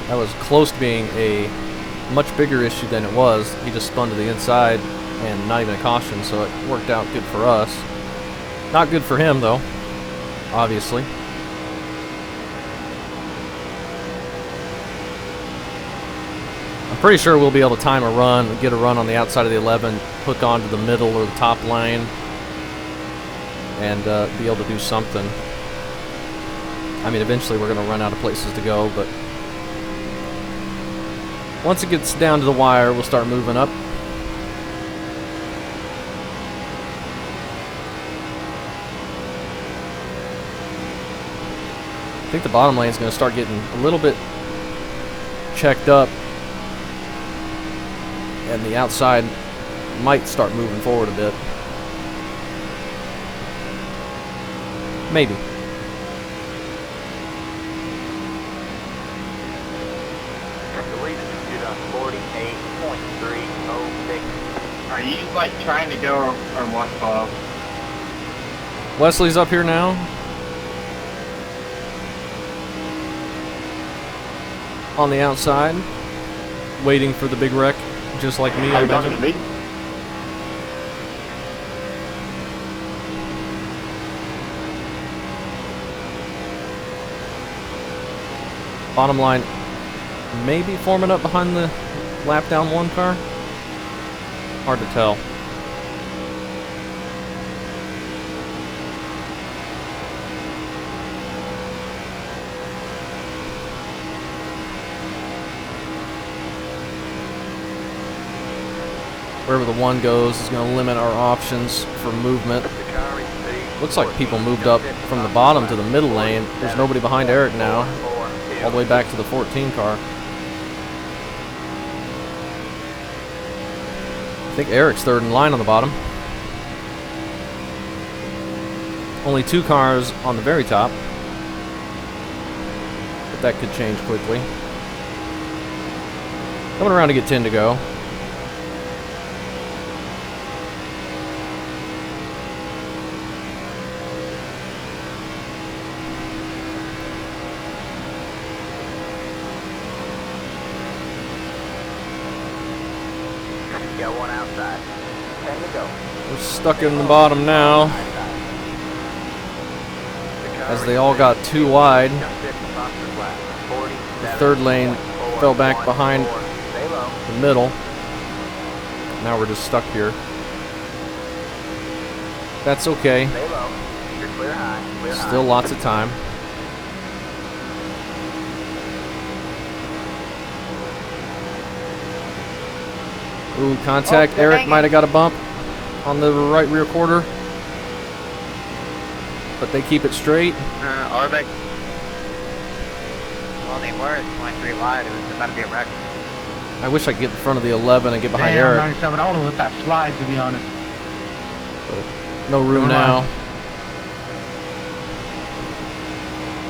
That was close to being a much bigger issue than it was. He just spun to the inside and not even a caution, so it worked out good for us. Not good for him, though, obviously. I'm pretty sure we'll be able to time a run, get a run on the outside of the 11, hook onto the middle or the top lane, and be able to do something. I mean, eventually we're going to run out of places to go, but once it gets down to the wire, we'll start moving up. I think the bottom lane is going to start getting a little bit checked up, and the outside might start moving forward a bit. Maybe. The lead is computed on 48.306. Are you like trying to go or what, Bob? Wesley's up here now. On the outside, waiting for the big wreck, just like me, How I you talking imagine. to me? Bottom line, maybe forming up behind the lap down 1 car. Hard to tell. Wherever the 1 goes is going to limit our options for movement. The car is speed. Looks like people moved up from the bottom to the middle lane. There's nobody behind Eric now. All the way back to the 14 car. I think Eric's 3rd in line on the bottom. Only 2 cars on the very top. But that could change quickly. Coming around to get 10 to go. Got 1 outside. 10 to go. We're stuck in the bottom now, as they all got too wide. The 3rd lane fell back behind Stay low. the middle. Now we're just stuck here. That's okay. Stay low. You're clear high. Clear high. Still lots of time. Ooh, contact. Oh, they're Eric hanging. might have got a bump on the right rear quarter. But they keep it straight. Are they? Well, they were 23 wide. It was about to be a wreck. I wish I could get in front of the 11 and get behind Damn, Eric. 97. I don't know if that slides, to be honest. No room Never now. mind.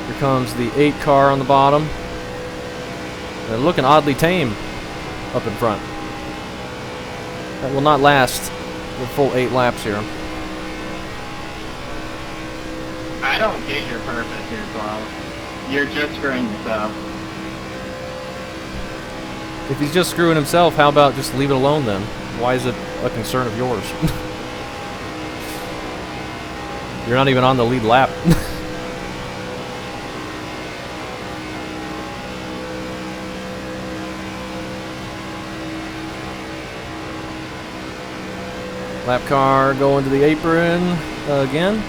Here comes the 8 car on the bottom. They're looking oddly tame up in front. That will not last the full 8 laps here. I don't get your purpose here, Carl. You're just screwing yourself. If he's just screwing himself, how about just leave it alone then? Why is it a concern of yours? You're not even on the lead lap. Lap car going to the apron again.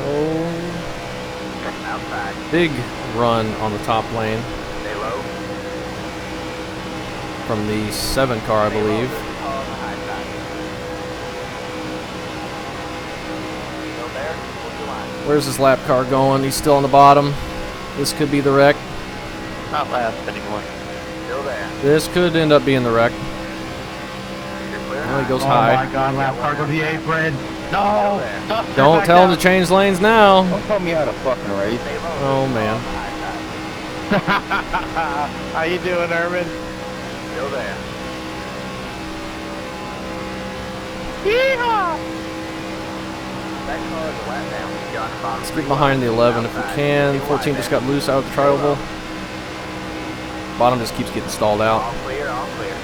Oh, Outside. big run on the top lane Stay low. from the 7 car, I Stay low. believe. This is all on the high side. Still there. Hold your line. Where's this lap car going? He's still on the bottom. This could be the wreck. Not last anymore. Still there. This could end up being the wreck. You're clear Well, he high. goes Oh high. my god, lap car go to the apron. No! Stop, Don't back tell him down. to change lanes now. Don't tell me how to fucking race. Stay low. Oh, This is all man. on the high side. How you doing, Irvin? Still there. That car is a lap down. You're on the bottom. Let's get behind the 11 if we can. 14 just got loose out of the trioval. Bottom just keeps getting stalled out. All clear, all clear.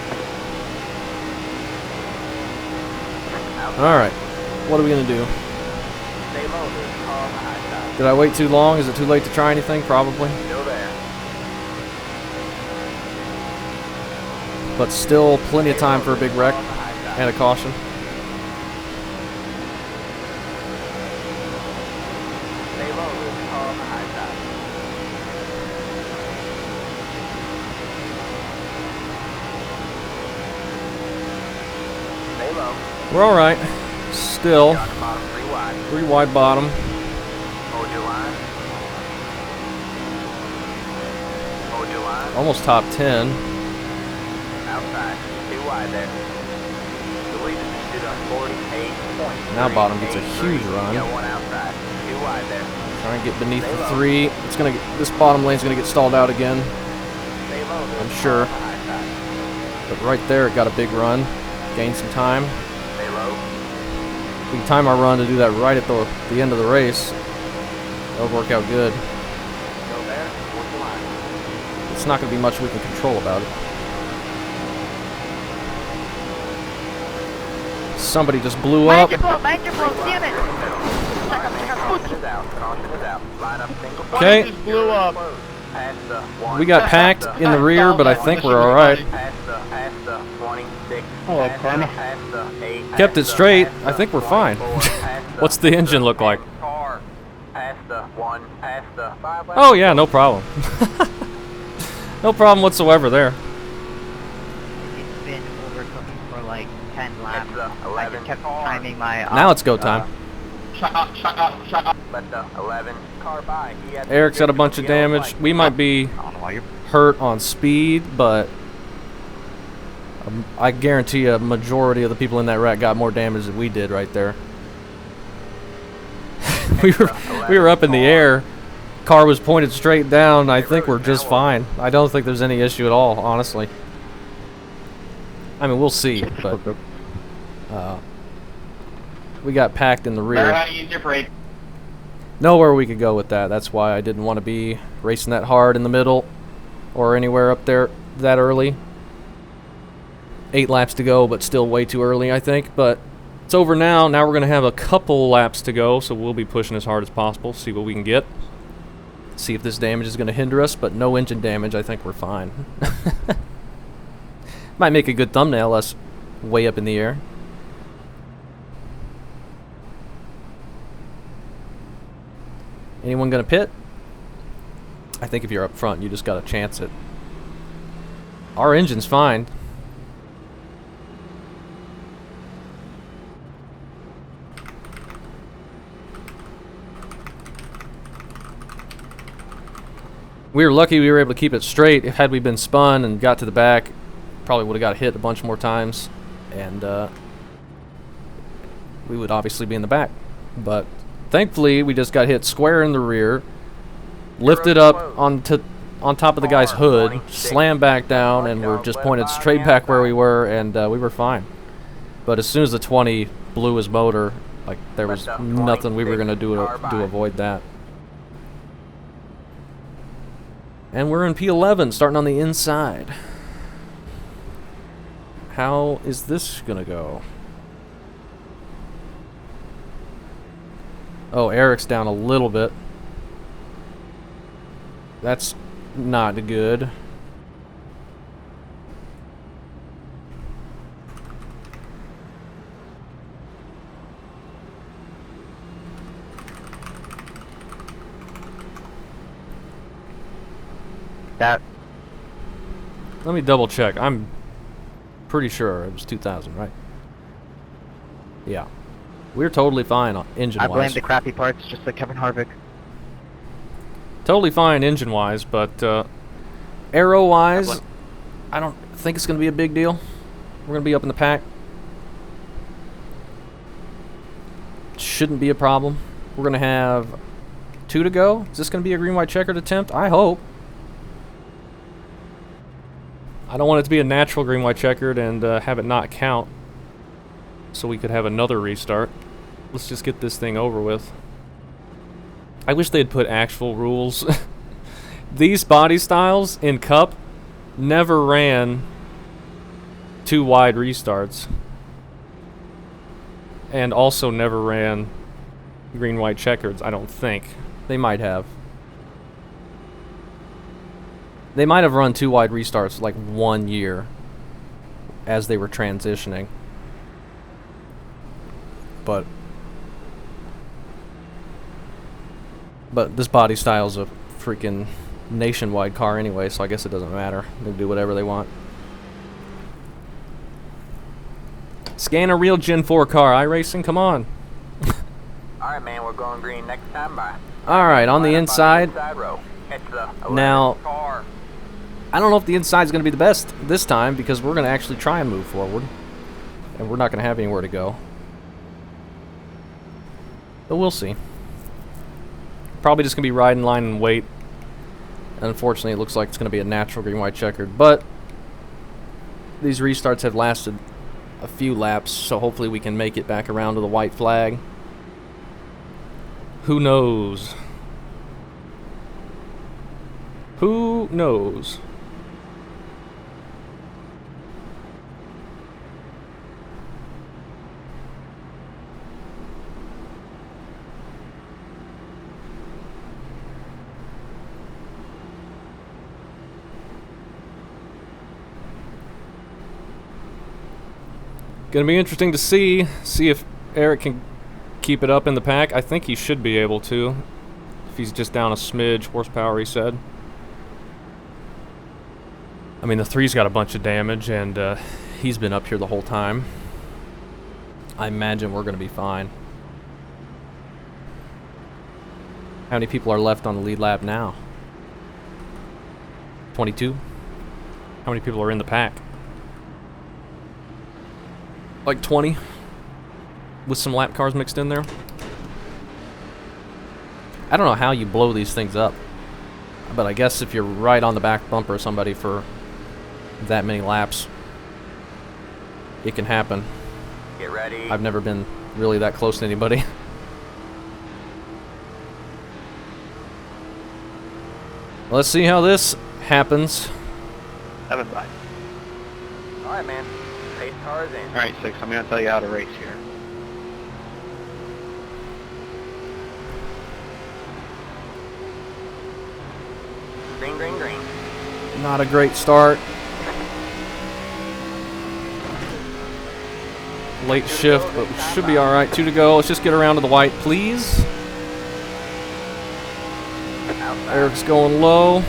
Alright, what are we going to do? Stay low, there's a car on the high side. Did I wait too long? Is it too late to try anything? Probably. Still there. But still plenty of time for a big wreck On the high side. and a caution. Stay low, there's a car on the high side. Stay low. We're alright. Still, You're on the bottom, 3 wide. 3 wide bottom. Hold your line. Hold your line. Almost top 10. Outside. 2 wide there. The lead is stood on 48 points. Now bottom gets a huge run. You got 1 outside. 2 wide there. Trying to get beneath the 3. It's gonna get, this bottom lane's gonna get stalled out again. Stay low. there's I'm a car sure. on the high side. But right there, it got a big run. Gained some time. Stay low. We can time our run to do that right at the end of the race. That'll work out good. Still there. Hold your line. It's not going to be much we can control about it. Somebody just blew up. Mind your blow, damn it! Caution is out. Caution is out. Line up single. Okay. Just blew up. Past the 1. We got packed in the rear, but I think we're all right. Past the 26. Hello, past Karma. past the 8. Kept past it straight. past I think we're fine. 24, past the What's the engine look like? car. Past the 1. Past the 5. Oh yeah, no problem. No problem whatsoever there. It's been overcooking for like 10 laps. That's the I 11 just kept car. timing my... Now it's go time. Shut up, shut up, shut up. Let the 11 car by. He had Eric's got a bunch of yellow damage. light. We might be I don't know why you're... hurt on speed, but I guarantee a majority of the people in that wreck got more damage than we did right there. we were up in the air. Car was pointed straight down. I think we're just fine. I don't think there's any issue at all, honestly. I mean, we'll see, but we got packed in the Learn rear. how to use your brake. Nowhere we could go with that. That's why I didn't want to be racing that hard in the middle or anywhere up there that early. 8 laps to go, but still way too early, I think. But it's over now. Now we're going to have a couple laps to go, so we'll be pushing as hard as possible, see what we can get. See if this damage is going to hinder us, but no engine damage. I think we're fine. Might make a good thumbnail, us way up in the air. Anyone gonna pit? I think if you're up front, you just gotta chance it. Our engine's fine. We were lucky we were able to keep it straight. Had we been spun and got to the back, probably would have got hit a bunch more times, and we would obviously be in the back. But thankfully, we just got hit square in the rear, lifted up on top of the guy's hood, slammed back down, and we're just pointed straight back where we were, and we were fine. But as soon as the 20 blew his motor, like there was nothing we were gonna do to avoid that. And we're in P11, starting on the inside. How is this gonna go? Oh, Eric's down a little bit. That's not good. That. Let me double check. I'm pretty sure it was 2000, right? Yeah. We're totally fine engine-wise. I blame the crappy parts, just like Kevin Harvick. Totally fine engine-wise, but aero-wise, I don't think it's going to be a big deal. We're going to be up in the pack. Shouldn't be a problem. We're going to have 2 to go. Is this going to be a green-white checkered attempt? I hope. I don't want it to be a natural green-white checkered and have it not count, so we could have another restart. Let's just get this thing over with. I wish they'd put actual rules. These body styles in Cup never ran 2 wide restarts, and also never ran green-white checkers, I don't think. They might have. They might have run 2 wide restarts like 1 year as they were transitioning. But this body style is a freaking nationwide car anyway, so I guess it doesn't matter. They can do whatever they want. Scan a real Gen 4 car. iRacing, come on. Alright, man, we're going green next time by. Alright, on the inside. Row. It's the Now, car. I don't know if the inside's going to be the best this time, because we're going to actually try and move forward. And we're not going to have anywhere to go. But we'll see. Probably just going to be ride in line and wait. Unfortunately, it looks like it's going to be a natural green-white checkered. But these restarts have lasted a few laps, so hopefully we can make it back around to the white flag. Who knows? Who knows? Gonna be interesting to see if Eric can keep it up in the pack. I think he should be able to, if he's just down a smidge horsepower, he said. I mean, the 3's got a bunch of damage, and he's been up here the whole time. I imagine we're gonna be fine. How many people are left on the lead lap now? 22? How many people are in the pack? Like 20, with some lap cars mixed in there. I don't know how you blow these things up, but I guess if you're right on the back bumper of somebody for that many laps, it can happen. Get ready. I've never been really that close to anybody. Let's see how this happens. 7-5. Alright, man. Pace cars in. Alright, 6, I'm going to tell you how to race here. Green, green, green. Not a great start. Late shift, but we should be alright. 2 to go. Let's just get around to the white, please. Eric's going low.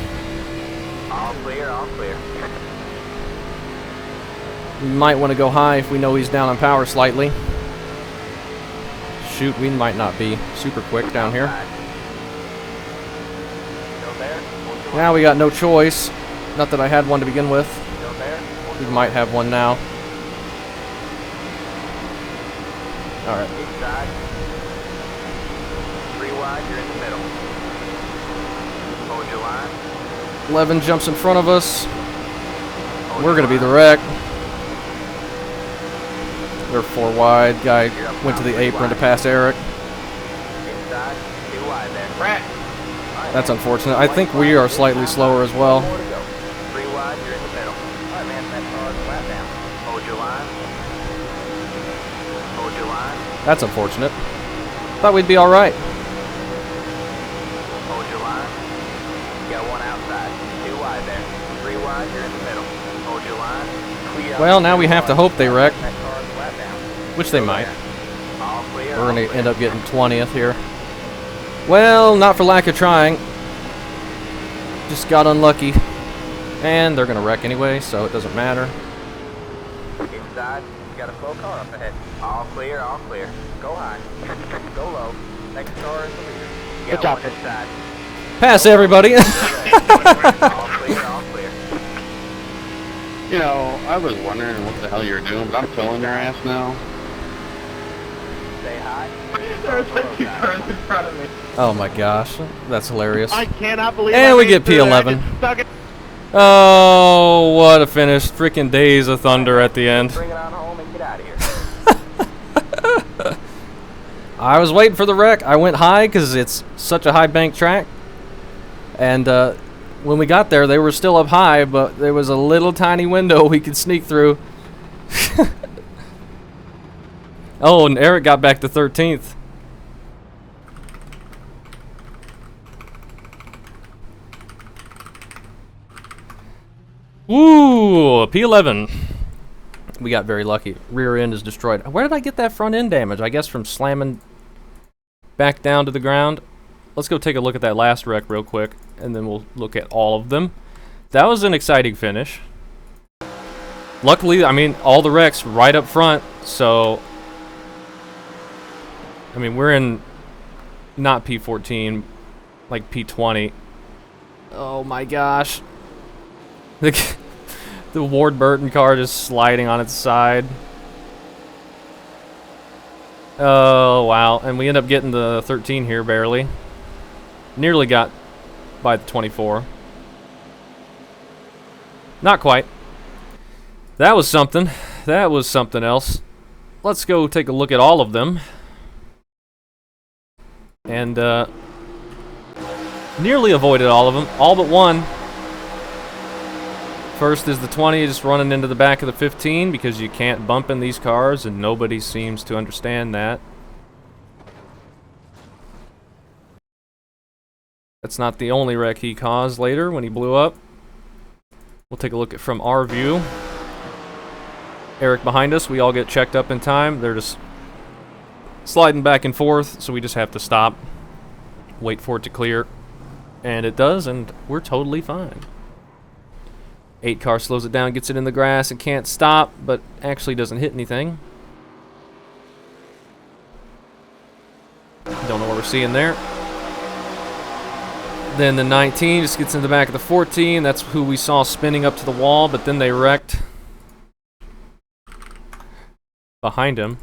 All clear, all clear. We might want to go high if we know he's down on power slightly. Shoot, we might not be super quick down here. Still there? Hold your Now we got no choice. Not that I had one to begin with. Still there? Hold We your might have one now. Alright. inside. 3 wide, you're in the middle. Hold your line. 11 jumps in front of us. Hold We're your going to be the line. wreck. They're 4 wide. Guy went to the apron to pass Eric. Inside. 2 wide there. Brett. That's unfortunate. I think we are slightly slower as well. More to go. 3 wide, you're in the middle. Alright, man, that car's flat down. Hold your line. Hold your line. That's unfortunate. Thought we'd be alright. Hold your line. You got 1 outside. 2 wide there. 3 wide, you're in the middle. Hold your line. Clear up. Well, now we have to hope they wreck, That car's flat down. which they might. All clear. We're going to end up getting 20th here. Well, not for lack of trying. Just got unlucky. And they're going to wreck anyway, so it doesn't matter. Inside. You got a slow car up ahead. All clear, all clear. Go high. Go low. Next car is the leader. You Good got job. one inside. Pass everybody. All clear, all clear. You know, I was wondering what the hell you're doing, but I'm killing your ass now. Say hi. There's like 2 cars in front of me. Oh my gosh. That's hilarious. I cannot believe And I we made get it through that. I P11. just stuck it. Oh, what a finish. Freaking Days of Thunder at the end. Bring it on home and get out of here. I was waiting for the wreck. I went high because it's such a high bank track. And when we got there, they were still up high, but there was a little tiny window we could sneak through. Oh, and Eric got back to 13th. Woo! P11. We got very lucky. Rear end is destroyed. Where did I get that front end damage? I guess from slamming back down to the ground. Let's go take a look at that last wreck real quick, and then we'll look at all of them. That was an exciting finish. Luckily, I mean, all the wrecks right up front, so... I mean, we're in not P14, like P20. Oh my gosh. The Ward Burton car just sliding on its side. Oh, wow. And we end up getting the 13 here, barely. Nearly got by the 24. Not quite. That was something. That was something else. Let's go take a look at all of them. And, nearly avoided all of them. All but one. First is the 20 just running into the back of the 15 because you can't bump in these cars, and nobody seems to understand that. That's not the only wreck he caused later when he blew up. We'll take a look at from our view. Eric behind us, we all get checked up in time. They're just sliding back and forth, so we just have to stop, wait for it to clear, and it does, and we're totally fine. 8 car slows it down, gets it in the grass, and can't stop, but actually doesn't hit anything. Don't know what we're seeing there. Then the 19 just gets in the back of the 14. That's who we saw spinning up to the wall, but then they wrecked behind him.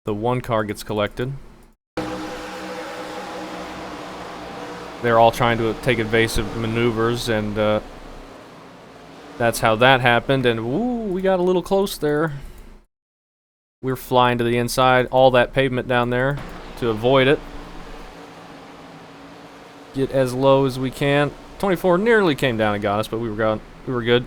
The 1 car gets collected. They're all trying to take evasive maneuvers, and that's how that happened. And ooh, we got a little close there. We're flying to the inside, all that pavement down there to avoid it. Get as low as we can. 24 nearly came down and got us, but we were good.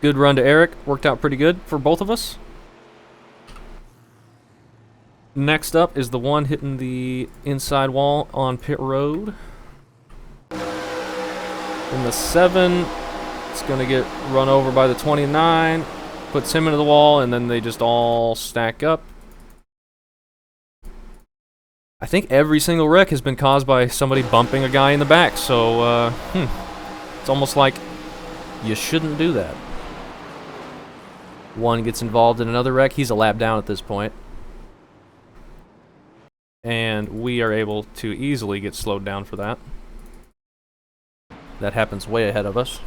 Good run to Eric. Worked out pretty good for both of us. Next up is the one hitting the inside wall on pit road. And the 7 It's going to get run over by the 29. Puts him into the wall, and then they just all stack up. I think every single wreck has been caused by somebody bumping a guy in the back, so it's almost like you shouldn't do that. One gets involved in another wreck. He's a lap down at this point. And we are able to easily get slowed down for that. That happens way ahead of us.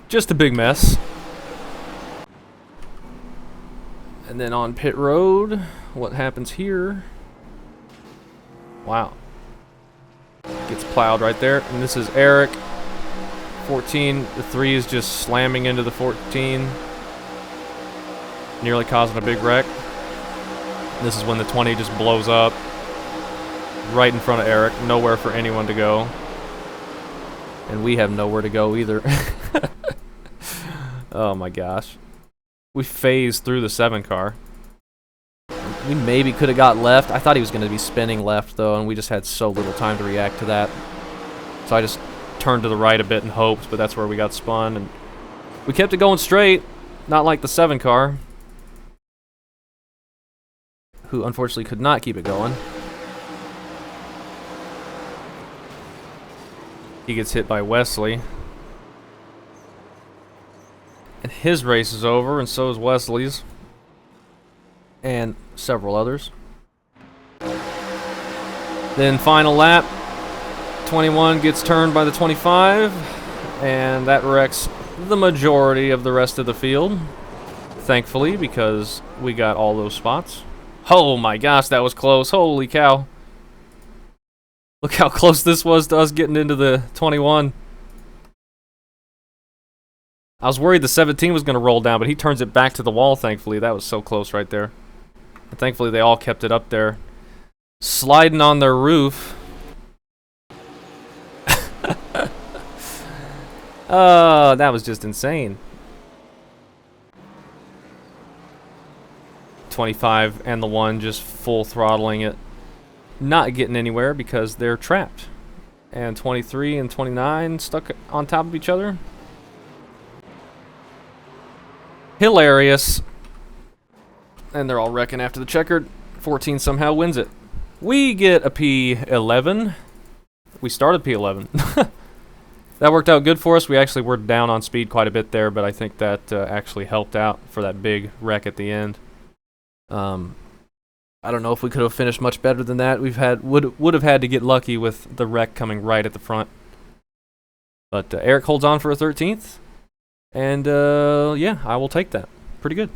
Just a big mess. And then on pit road, what happens here? Wow. Gets plowed right there. And this is Eric. 14, the 3 is just slamming into the 14. Nearly causing a big wreck. This is when the 20 just blows up. Right in front of Eric. Nowhere for anyone to go. And we have nowhere to go either. Oh my gosh. We phased through the 7 car. We maybe could have got left. I thought he was going to be spinning left though, and we just had so little time to react to that. So I just turned to the right a bit and hoped, but that's where we got spun. And we kept it going straight, not like the 7 car, who unfortunately could not keep it going. He gets hit by Wesley. And his race is over, and so is Wesley's. And several others. Then final lap. 21 gets turned by the 25. And that wrecks the majority of the rest of the field. Thankfully, because we got all those spots. Oh my gosh, that was close. Holy cow. Look how close this was to us getting into the 21. I was worried the 17 was going to roll down, but he turns it back to the wall, thankfully. That was so close right there. And thankfully, they all kept it up there. Sliding on their roof. Oh, that was just insane. 25 and the 1 just full throttling it. Not getting anywhere because they're trapped. And 23 and 29 stuck on top of each other. Hilarious. And they're all wrecking after the checkered. 14 somehow wins it. We get a P11. We started P11. That worked out good for us. We actually were down on speed quite a bit there, but I think that actually helped out for that big wreck at the end. I don't know if we could have finished much better than that. Would have had to get lucky with the wreck coming right at the front. But Eric holds on for a 13th. And yeah, I will take that. Pretty good.